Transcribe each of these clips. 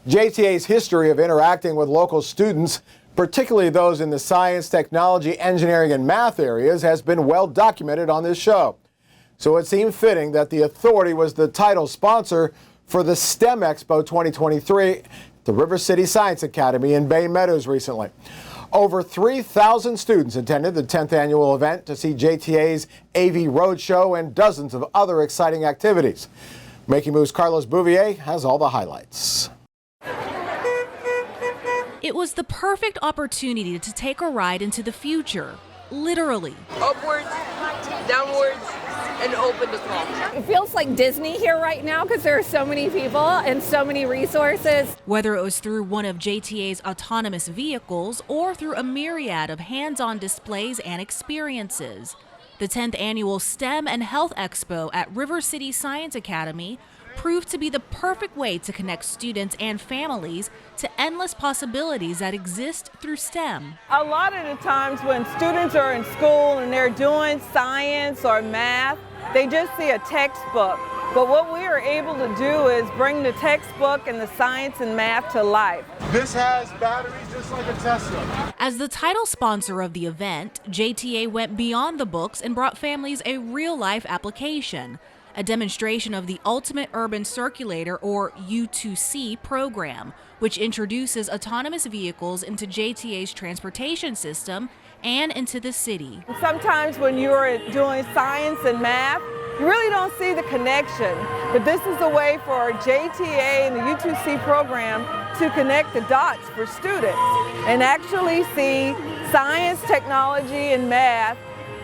JTA's history of interacting with local students, particularly those in the science, technology, engineering, and math areas, has been well documented on this show. So it seemed fitting that the Authority was the title sponsor for the STEM Expo 2023 at the River City Science Academy in Bay Meadows recently. Over 3,000 students attended the 10th annual event to see JTA's AV Roadshow and dozens of other exciting activities. Making Moves' Carlos Bouvier has all the highlights. It was the perfect opportunity to take a ride into the future, literally. Upwards, downwards, and open the car. It feels like Disney here right now because there are so many people and so many resources. Whether it was through one of JTA's autonomous vehicles or through a myriad of hands-on displays and experiences, the 10th annual STEM and Health Expo at River City Science Academy proved to be the perfect way to connect students and families to endless possibilities that exist through STEM. A lot of the times when students are in school and they're doing science or math, they just see a textbook. But what we are able to do is bring the textbook and the science and math to life. This has batteries just like a Tesla. As the title sponsor of the event, JTA went beyond the books and brought families a real-life application, a demonstration of the Ultimate Urban Circulator, or U2C program, which introduces autonomous vehicles into JTA's transportation system and into the city. Sometimes when you're doing science and math, you really don't see the connection, but this is a way for JTA and the U2C program to connect the dots for students and actually see science, technology, and math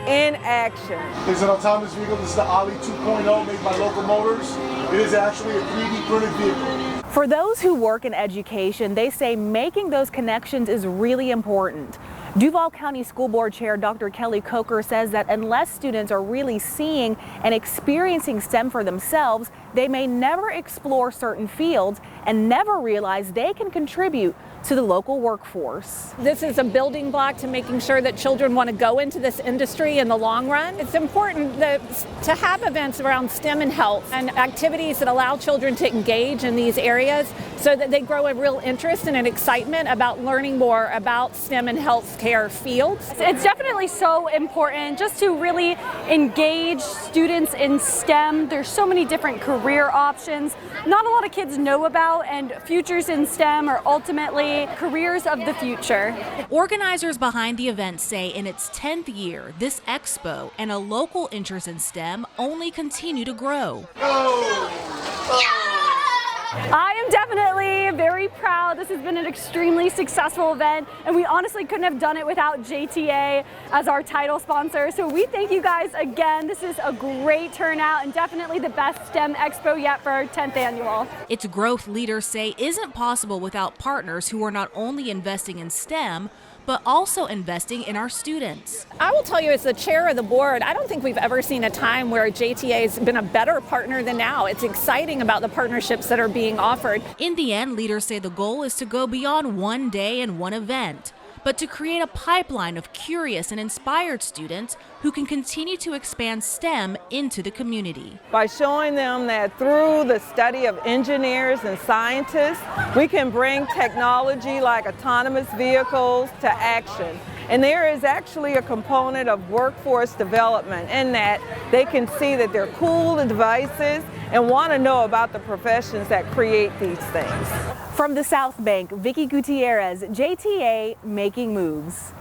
in action. It's an autonomous vehicle. This is the Ollie 2.0 made by Local Motors. It is actually a 3D printed vehicle. For those who work in education, they say making those connections is really important. Duval County School Board Chair Dr. Kelly Coker says that unless students are really seeing and experiencing STEM for themselves, they may never explore certain fields and never realize they can contribute to the local workforce. This is a building block to making sure that children want to go into this industry in the long run. It's important to have events around STEM and health and activities that allow children to engage in these areas so that they grow a real interest and an excitement about learning more about STEM and healthcare fields. It's definitely so important just to really engage students in STEM. There's so many different career options not a lot of kids know about, and futures in STEM are ultimately careers of the future. Organizers behind the event say in its 10th year, this expo and a local interest in STEM only continue to grow. I am definitely very proud. This has been an extremely successful event, and we honestly couldn't have done it without JTA as our title sponsor. So we thank you guys again. This is a great turnout and definitely the best STEM Expo yet for our 10th annual. Its growth leaders say isn't possible without partners who are not only investing in STEM, but also investing in our students. I will tell you, as the chair of the board, I don't think we've ever seen a time where JTA has been a better partner than now. It's exciting about the partnerships that are being offered. In the end, leaders say the goal is to go beyond one day and one event, but to create a pipeline of curious and inspired students who can continue to expand STEM into the community. By showing them that through the study of engineers and scientists, we can bring technology like autonomous vehicles to action. And there is actually a component of workforce development in that they can see that they're cool devices and want to know about the professions that create these things. From the South Bank, Vicki Gutierrez, JTA Making Moves.